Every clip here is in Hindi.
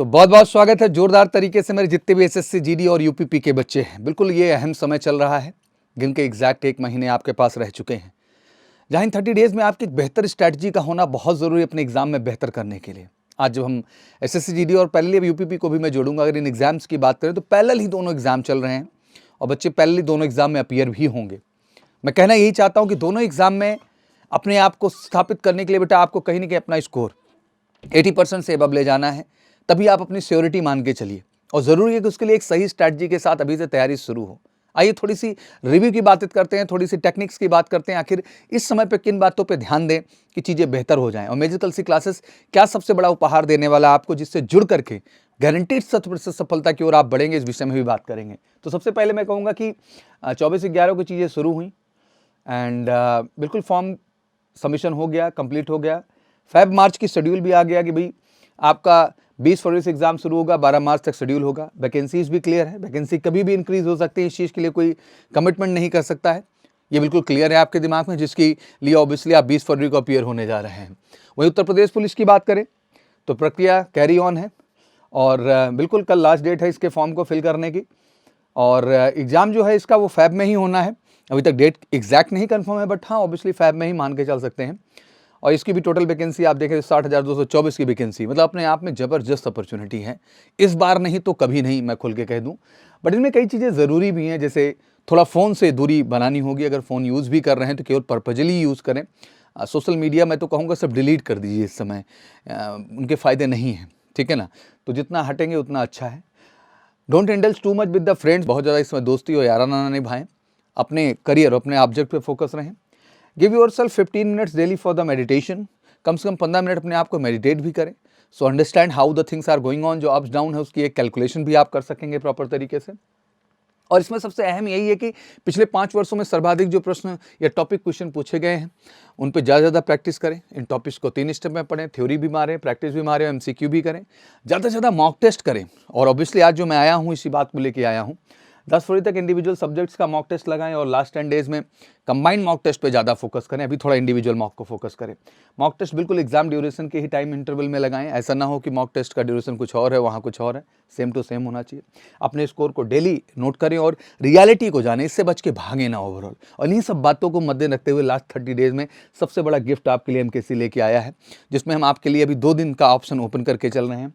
तो बहुत बहुत स्वागत है जोरदार तरीके से मेरे जितने भी एसएससी जीडी और यूपीपी के बच्चे हैं। बिल्कुल ये अहम समय चल रहा है, जिनके एग्जैक्ट 1 महीने आपके पास रह चुके हैं, जहाँ इन 30 डेज में आपकी एक बेहतर स्ट्रैटेजी का होना बहुत ज़रूरी है अपने एग्जाम में बेहतर करने के लिए। आज जब हम एसएससी जीडी और पैरेलल अब यूपीपी को भी मैं जोड़ूंगा, अगर इन एग्जाम्स की बात करें तो पैरेलल ही दोनों एग्जाम चल रहे हैं और बच्चे पैरेलल ही दोनों एग्जाम में अपीयर भी होंगे। मैं कहना यही चाहता हूँ कि दोनों एग्जाम में अपने आप को स्थापित करने के लिए बेटा आपको कहीं ना कहीं अपना स्कोर 80% से अबव ले जाना है, तभी आप अपनी श्योरिटी मान के चलिए। और ज़रूरी है कि उसके लिए एक सही स्ट्रैटेजी के साथ अभी से तैयारी शुरू हो। आइए थोड़ी सी रिव्यू की बात करते हैं, थोड़ी सी टेक्निक्स की बात करते हैं, आखिर इस समय पे किन बातों पे ध्यान दें कि चीज़ें बेहतर हो जाएं। और मैजिकल सी क्लासेस क्या सबसे बड़ा उपहार देने वाला आपको, जिससे जुड़ करके गारंटीड 100% सफलता की ओर आप बढ़ेंगे, इस विषय में भी बात करेंगे। तो सबसे पहले मैं कहूँगा कि 24/11 को चीज़ें शुरू हुई एंड बिल्कुल फॉर्म सबमिशन हो गया, कंप्लीट हो गया। फेब मार्च की शेड्यूल भी आ गया कि भाई आपका 20 फरवरी से एग्जाम शुरू होगा, 12 मार्च तक शेड्यूल होगा। वैकेंसीज भी क्लियर है, वैकेंसी कभी भी इंक्रीज हो सकती है, इस चीज़ के लिए कोई कमिटमेंट नहीं कर सकता है, ये बिल्कुल क्लियर है आपके दिमाग में, जिसके लिए ऑब्वियसली आप 20 फरवरी को अपीयर होने जा रहे हैं। वहीं उत्तर प्रदेश पुलिस की बात करें तो प्रक्रिया कैरी ऑन है और बिल्कुल कल लास्ट डेट है इसके फॉर्म को फिल करने की। और एग्ज़ाम जो है इसका वो फैब में ही होना है। अभी तक डेट एग्जैक्ट नहीं कंफर्म है, बट हाँ ऑब्वियसली फैब में ही मान के चल सकते हैं। और इसकी भी टोटल वैकेंसी आप देखें 60,224 की वैकेंसी, मतलब अपने आप में ज़बरदस्त अपॉर्चुनिटी है। इस बार नहीं तो कभी नहीं, मैं खुल के कह दूं। बट इनमें कई चीज़ें ज़रूरी भी हैं, जैसे थोड़ा फ़ोन से दूरी बनानी होगी। अगर फ़ोन यूज़ भी कर रहे हैं तो केवल पर्पजली यूज़ करें। सोशल मीडिया मैं तो कहूँगा सब डिलीट कर दीजिए इस समय, उनके फ़ायदे नहीं हैं, ठीक है ना। तो जितना हटेंगे उतना अच्छा है। Don't indulge too much with the friends, बहुत ज़्यादा इसमें दोस्ती और याराना ना निभाएं। अपने करियर, अपने ऑब्जेक्ट पे फोकस रहें। Give yourself 15 minutes daily for the meditation, कम से कम 15 मिनट अपने आप को मेडिटेट भी करें। So understand how the things are going on, जो अप्स डाउन है उसकी एक कैलकुलेशन भी आप कर सकेंगे प्रॉपर तरीके से। और इसमें सबसे अहम यही है कि पिछले 5 वर्षों में सर्वाधिक जो प्रश्न या टॉपिक क्वेश्चन पूछे गए हैं उन पर ज़्यादा प्रैक्टिस करें। इन टॉपिक्स को 3 स्टेप में पढ़ें, थ्योरी भी मारें, प्रैक्टिस भी मारें, MCQ भी करें, ज़्यादा से ज़्यादा मॉक टेस्ट करें। और ऑब्वियसली आज जो मैं आया हूँ इसी बात को लेके आया हूँ, 10 फरवरी तक इंडिविजुअल सब्जेक्ट्स का मॉक टेस्ट लगाएं और लास्ट 10 डेज में कंबाइंड मॉक टेस्ट पे ज़्यादा फोकस करें। अभी थोड़ा इंडिविजुअल मॉक को फोकस करें। मॉक टेस्ट बिल्कुल एग्जाम ड्यूरेशन के ही टाइम इंटरवल में लगाएं। ऐसा ना हो कि मॉक टेस्ट का ड्यूरेशन कुछ और है, वहाँ कुछ और है, सेम टू सेम होना चाहिए। अपने स्कोर को डेली नोट करें और रियलिटी को जानें, इससे बच के भागें ना ओवरऑल। और इन्हीं सब बातों को मद्दे रखते हुए लास्ट 30 डेज में सबसे बड़ा गिफ्ट आपके लिए MKC लेके आया है, जिसमें हम आपके लिए अभी 2 दिन का ऑप्शन ओपन करके चल रहे हैं।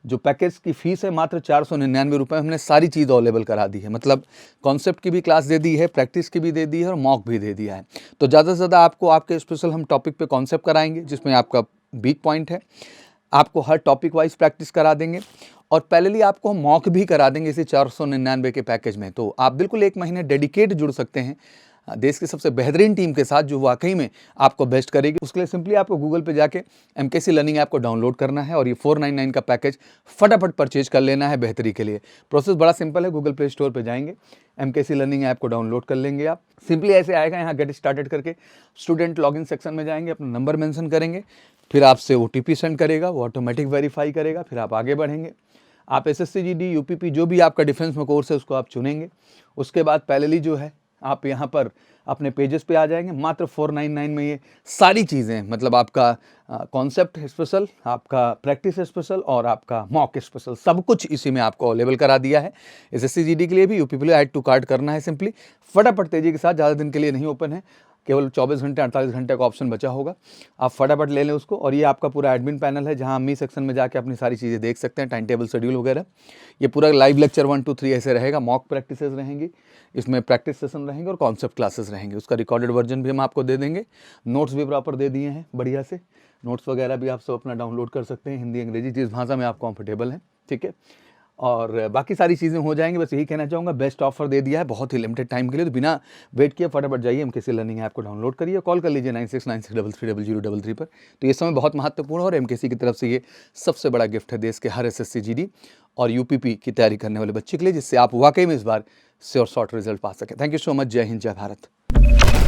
जो पैकेज की फीस है मात्र 499 रुपये, हमने सारी चीज़ अवेलेबल करा दी है। मतलब कॉन्सेप्ट की भी क्लास दे दी है, प्रैक्टिस की भी दे दी है और मॉक भी दे दिया है। तो ज़्यादा से ज़्यादा आपको आपके स्पेशल हम टॉपिक पे कॉन्सेप्ट कराएंगे, जिसमें आपका वीक पॉइंट है। आपको हर टॉपिक वाइज प्रैक्टिस करा देंगे और पैरेलली आपको मॉक भी करा देंगे इसी 499 के पैकेज में। तो आप बिल्कुल 1 महीने डेडिकेट जुड़ सकते हैं देश की सबसे बेहतरीन टीम के साथ, जो वाकई में आपको बेस्ट करेगी। उसके लिए सिंपली आपको गूगल पे जाके MKC लर्निंग ऐप को डाउनलोड करना है और ये 499 का पैकेज फटाफट परचेज कर लेना है बेहतरी के लिए। प्रोसेस बड़ा सिंपल है, गूगल प्ले स्टोर पे जाएंगे, MKC लर्निंग ऐप को डाउनलोड कर लेंगे आप। सिंपली ऐसे आएगा, यहाँ गेट स्टार्टेड करके स्टूडेंट लॉगिन सेक्शन में जाएंगे, अपना नंबर मेंशन करेंगे, फिर आपसे OTP सेंड करेगा, वो ऑटोमेटिक वेरीफाई करेगा, फिर आप आगे बढ़ेंगे। आप SSC GD UPP जो भी आपका डिफेंस में कोर्स है उसको आप चुनेंगे। उसके बाद पैरेलली जो है आप यहाँ पर अपने पेजेस पे आ जाएंगे। मात्र 499 में ये सारी चीज़ें, मतलब आपका कॉन्सेप्ट स्पेशल, आपका प्रैक्टिस स्पेशल और आपका मॉक स्पेशल, सब कुछ इसी में आपको अवेलेबल करा दिया है। SSC GD के लिए भी, UPP के लिए ऐड टू कार्ट करना है सिंपली फटाफट तेज़ी के साथ। ज़्यादा दिन के लिए नहीं ओपन है, केवल 24 घंटे 48 घंटे का ऑप्शन बचा होगा। आप फटाफट ले लें उसको। और ये आपका पूरा एडमिन पैनल है, जहाँ मी सेक्शन में जाके अपनी सारी चीज़ें देख सकते हैं, टाइम टेबल शेड्यूल वगैरह। ये पूरा लाइव लेक्चर 1 2 3 ऐसे रहेगा। मॉक प्रैक्टिसेस रहेंगी, इसमें प्रैक्टिस सेशन रहेंगे और कॉन्सेप्ट क्लासेस रहेंगे। उसका रिकॉर्डेड वर्जन भी हम आपको दे देंगे। नोट्स भी प्रॉपर दे दिए हैं बढ़िया से। नोट्स वगैरह भी आप सब अपना डाउनलोड कर सकते हैं, हिंदी अंग्रेजी जिस भाषा में आप कंफर्टेबल हैं, ठीक है। और बाकी सारी चीज़ें हो जाएंगी। बस यही कहना चाहूँगा, बेस्ट ऑफर दे दिया है बहुत ही लिमिटेड टाइम के लिए। तो बिना वेट किए फटाफट जाइए, MKC लर्निंग ऐप को डाउनलोड करिए, कॉल कर लीजिए 9696330033 पर। तो ये समय बहुत महत्वपूर्ण है और MKC की तरफ से ये सबसे बड़ा गिफ्ट है देश के हर SSC GD और UPP की तैयारी करने वाले बच्चे के लिए, जिससे आप वाकई में इस बार श्योर शॉर्ट रिजल्ट पा सकें। Thank you so much. जय हिंद, जय भारत।